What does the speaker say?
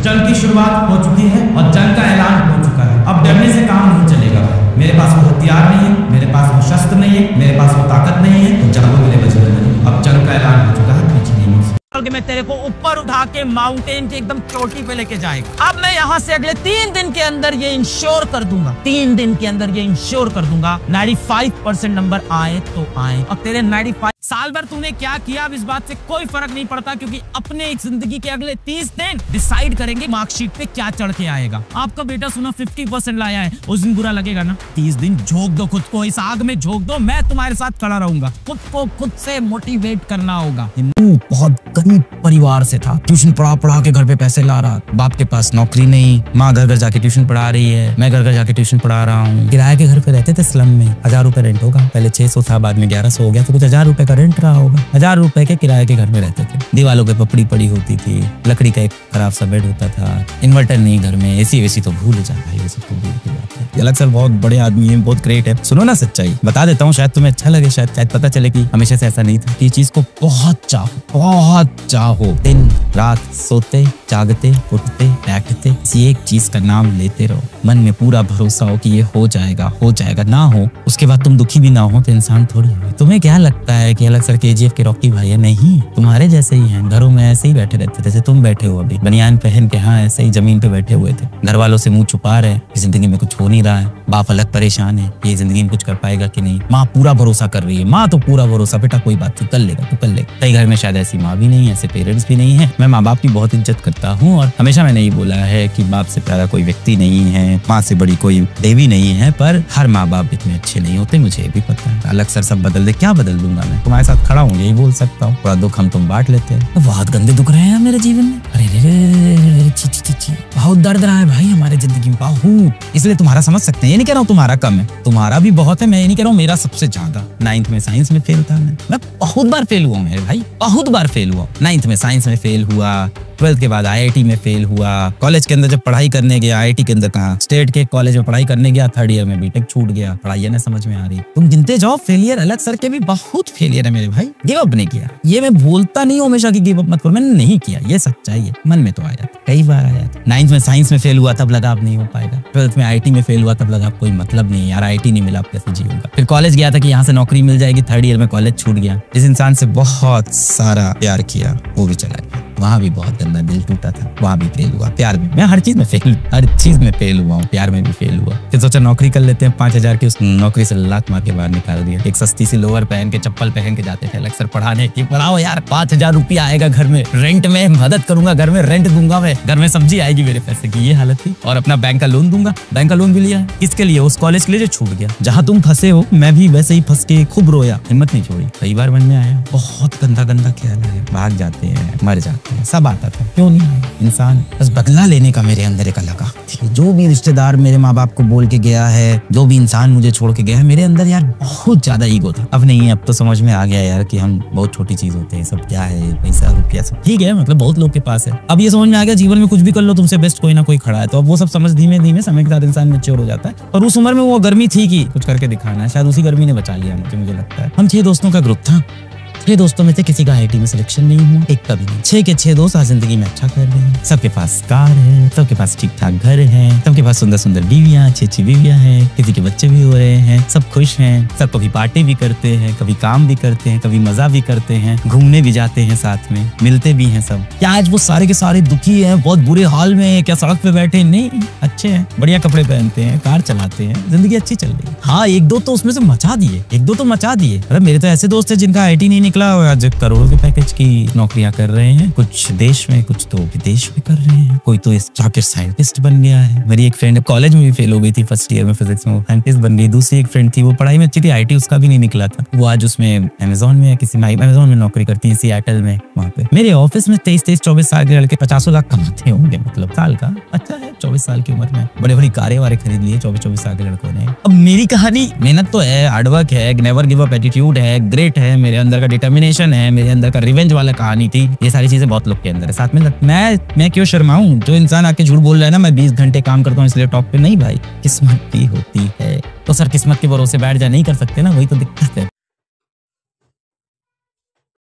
जंग की शुरुआत हो चुकी है और जंग का ऐलान हो चुका है। अब डरने से काम नहीं चलेगा। मेरे पास वो हथियार नहीं है, मेरे पास वो शस्त्र नहीं है, मेरे पास वो ताकत नहीं है, तो जागो मेरे बजरंग। अब जंग का ऐलान हो चुका है, पीछे नहीं मुड़ सकते। मैं तेरे को ऊपर उठा के माउंटेन के एकदम चोटी पे लेके जाएगा। अब मैं यहाँ से अगले 3 दिन के अंदर ये इंश्योर कर दूंगा, 3 दिन के अंदर ये इंश्योर कर दूंगा 95% नंबर आए तो आए। और तेरे 95 साल भर तूने क्या किया अब इस बात से कोई फर्क नहीं पड़ता, क्योंकि अपने एक जिंदगी के अगले 30 दिन डिसाइड करेंगे मार्कशीट पे क्या चढ़ के आएगा। आपका बेटा सुना 50% लाया है, उस दिन बुरा लगेगा ना। 30 दिन झोंक दो खुद को, इस आग में झोंक दो, मैं तुम्हारे साथ खड़ा रहूंगा। खुद को खुद से मोटिवेट करना होगा। बहुत गरीब परिवार से था, ट्यूशन पढ़ा के घर पे पैसे ला रहा, बाप के पास नौकरी नहीं, माँ घर घर जाके ट्यूशन पढ़ा रही है, मैं घर घर जाके ट्यूशन पढ़ा रहा हूँ। किराए के घर पे रहते थे स्लम में, 1000 रुपए रेंट होगा, पहले 600 था, बाद में 1100 हो गया, तो कुछ 1000 रुपए का रेंट रहा होगा। 1000 रुपए के किराए के घर में रहते थे, दीवालों पे पपड़ी पड़ी होती थी, लकड़ी का एक खराब सा बेड होता था, इन्वर्टर नहीं घर में, एसी वेसी तो भूल जा भाई, ये सब तो भूल के जाते हैं। अलग सर बहुत बड़े आदमी है, बहुत ग्रेट है। सुनो ना सच्चाई बता देता हूँ, शायद तुम्हें अच्छा लगे, शायद पता चले कि हमेशा से ऐसा नहीं था। कि चीज को बहुत चाहो, दिन रात सोते जागते उठते बैठते किसी एक चीज का नाम लेते रहो, मन में पूरा भरोसा हो कि ये हो जाएगा, ना हो उसके बाद तुम दुखी भी ना हो तो इंसान थोड़ी हो। तुम्हें क्या लगता है कि अलग सर KGF के रॉकी भाई है? नहीं, तुम्हारे जैसे ही हैं, घरों में ऐसे ही बैठे रहते जैसे तुम बैठे हो अभी, बनियान पहन के, हाँ ऐसे ही जमीन पे बैठे हुए थे। घर वालों से मुंह छुपा रहे, जिंदगी में कुछ हो नहीं रहा है, बाप अलग परेशान है, ये जिंदगी में कुछ कर पाएगा कि नहीं। माँ पूरा भरोसा कर रही है, माँ तो पूरा भरोसा, बेटा कोई बात नहीं, कर लेगा। कई घर में शायद ऐसी माँ भी नहीं है, ऐसे पेरेंट्स भी नहीं है। मैं माँ बाप की बहुत इज्जत करता हूँ और हमेशा मैंने ये बोला है कि बाप से प्यारा कोई व्यक्ति नहीं है, माँ से बड़ी कोई देवी नहीं है, पर हर माँ बाप इतने अच्छे नहीं होते, मुझे भी पता है। अलग सर सब बदल दे, क्या बदल दूंगा मैं, तुम्हारे साथ खड़ा हूँ यही बोल सकता हूँ। थोड़ा दुख हम तुम बांट लेते हैं। बहुत गंदे दुख रहे हैं मेरे जीवन में, अरे बहुत दर्द रहा है भाई हमारे जिंदगी में, बहुत। इसलिए तुम्हारा समझ सकते हैं, ये नहीं कह रहा हूँ तुम्हारा कम है, तुम्हारा भी बहुत है, मैं ये नहीं कह रहा हूँ मेरा सबसे ज्यादा। 9th में साइंस में फेल था मैं बहुत बार फेल हुआ मेरे भाई, बहुत बार फेल हुआ। 9th में साइंस में फेल हुआ, 12th के बाद IIT में फेल हुआ, कॉलेज के अंदर जब पढ़ाई करने गया, IIT के अंदर कहाँ, स्टेट के कॉलेज में पढ़ाई करने गया, 3rd ईयर में बीटेक छूट गया, पढ़ाई ना समझ में आ रही। तुम गिनते जाओ फेलियर, अलग सर के भी बहुत फेलियर है मेरे भाई। गिव अप नहीं किया, ये मैं बोलता नहीं हूँ हमेशा कि गिव अप मत करो, मैंने नहीं किया, ये सच्चाई है, मन में तो आया, कई बार आया। 9th में साइंस में फेल हुआ, तब लगा अब नहीं हो पाएगा। 12th में IIT में फेल हुआ, तब लगा कोई मतलब नहीं यार, IIT नहीं मिला अब कैसे जीऊंगा। फिर कॉलेज गया था कि यहाँ से नौकरी मिल जाएगी, 3rd ईयर में कॉलेज छूट गया। जिस इंसान से बहुत सारा प्यार किया वो भी चला गया, वहाँ भी बहुत गंदा दिल टूटा था, वहाँ भी फेल हुआ। प्यार में मैं हर चीज में फेल हुआ हूँ, प्यार में भी फेल हुआ। फिर सोचा नौकरी कर लेते हैं, 5000 की, उस नौकरी से लात मार के बाहर निकाल दिया। एक सस्ती सी लोअर पहन के, चप्पल पहन के जाते थे अलग सर पढ़ाने की, पढ़ाओ यार, 5000 रुपया आएगा घर में, रेंट में मदद करूंगा, घर में रेंट दूंगा, मैं घर में सब्जी आएगी मेरे पैसे की, ये हालत थी। और अपना बैंक का लोन दूंगा, बैंक का लोन भी लिया है, किसके लिए? उस कॉलेज के लिए जो छूट गया। जहाँ तुम फंसे हो मैं भी वैसे ही फंस के खूब रोया, हिम्मत नहीं छोड़ी। कई बार मन में आया बहुत गंदा ख्याल है, भाग जाते हैं, मर जाते हैं, सब आता था, क्यों नहीं आया? इंसान बस बदला लेने का मेरे अंदर एक अलग थी। जो भी रिश्तेदार मेरे माँ बाप को बोल के गया है, जो भी इंसान मुझे छोड़ के गया है, मेरे अंदर यार बहुत ज्यादा ईगो था। अब नहीं है, अब तो समझ में आ गया यार कि हम बहुत छोटी चीज होते हैं, सब क्या है, पैसा रुपया सब ठीक है, मतलब बहुत लोग के पास है। अब ये समझ में आ गया जीवन में कुछ भी कर लो तुमसे बेस्ट कोई ना कोई खड़ा है, तो अब वो सब समझ धीमे धीमे समय के साथ इंसान मैच्योर हो जाता है। और उस उम्र में वो गर्मी थी कि कुछ करके दिखाना है, शायद उसी गर्मी ने बचा लिया मुझे लगता है। हम 6 दोस्तों का ग्रुप था, 6 दोस्तों में से किसी का IIT में सिलेक्शन नहीं हुआ, एक का भी नहीं। 6 के 6 दोस्त आज जिंदगी में अच्छा कर रहे हैं, सबके पास कार है, सबके पास ठीक ठाक घर है, सबके पास सुंदर सुंदर बीवियां, अच्छी बीवियां हैं, किसी के बच्चे भी हो रहे हैं, सब खुश हैं, सब कभी पार्टी भी करते हैं, कभी काम भी करते हैं, कभी मजा भी करते हैं, घूमने भी जाते हैं साथ में, मिलते भी हैं सब। क्या आज वो सारे के सारे दुखी हैं, बहुत बुरे हाल में, क्या सड़क पे बैठे? नहीं, अच्छे हैं, बढ़िया कपड़े पहनते हैं, कार चलाते हैं, जिंदगी अच्छी चल रही है। हाँ, 1-2 तो उसमें से मचा दिए, 1-2 तो मचा दिए। अरे मेरे तो ऐसे दोस्त है जिनका IIT नहीं निकला, आज करोड़ों के पैकेज की नौकरियां कर रहे हैं, कुछ देश में, कुछ तो विदेश में कर रहे हैं, कोई तो रॉकेट साइंटिस्ट बन गया है। मेरी एक फ्रेंड कॉलेज में भी फेल हो गई थी, 1st ईयर में फिजिक्स में, वो साइंटिस्ट बन गई। दूसरी एक फ्रेंड थी, वो पढ़ाई में अच्छी थी, IIT उसका भी नहीं निकला था, वो आज उसमें अमेज़न में, अमेज़न में नौकरी करती है, सिएटल में। वहाँ पे मेरे ऑफिस में 23-24 साल के लड़के 50 लाख कमाते होंगे, मतलब साल का। अच्छा है, 24 साल की उम्र में बड़े बड़ी कारें वारे खरीद लिए 24-24 साल के लड़कों ने। अब मेरी कहानी, मेहनत तो है, हार्डवर्क है, नेवर गिव अप एटीट्यूड है, ग्रेट है, मेरे अंदर का डिटर्मिनेशन है, मेरे अंदर का रिवेंज वाला कहानी थी, ये सारी चीजें बहुत लोग के अंदर है। साथ में मैं क्यों शर्माऊं? जो इंसान आके झूठ बोल रहा है ना, मैं 20 घंटे काम करता हूँ इसलिए टॉप पे, नहीं भाई, किस्मत भी होती है। तो सर किस्मत के भरोसे बैठ जा, नहीं कर सकते ना, वही तो दिक्कत है।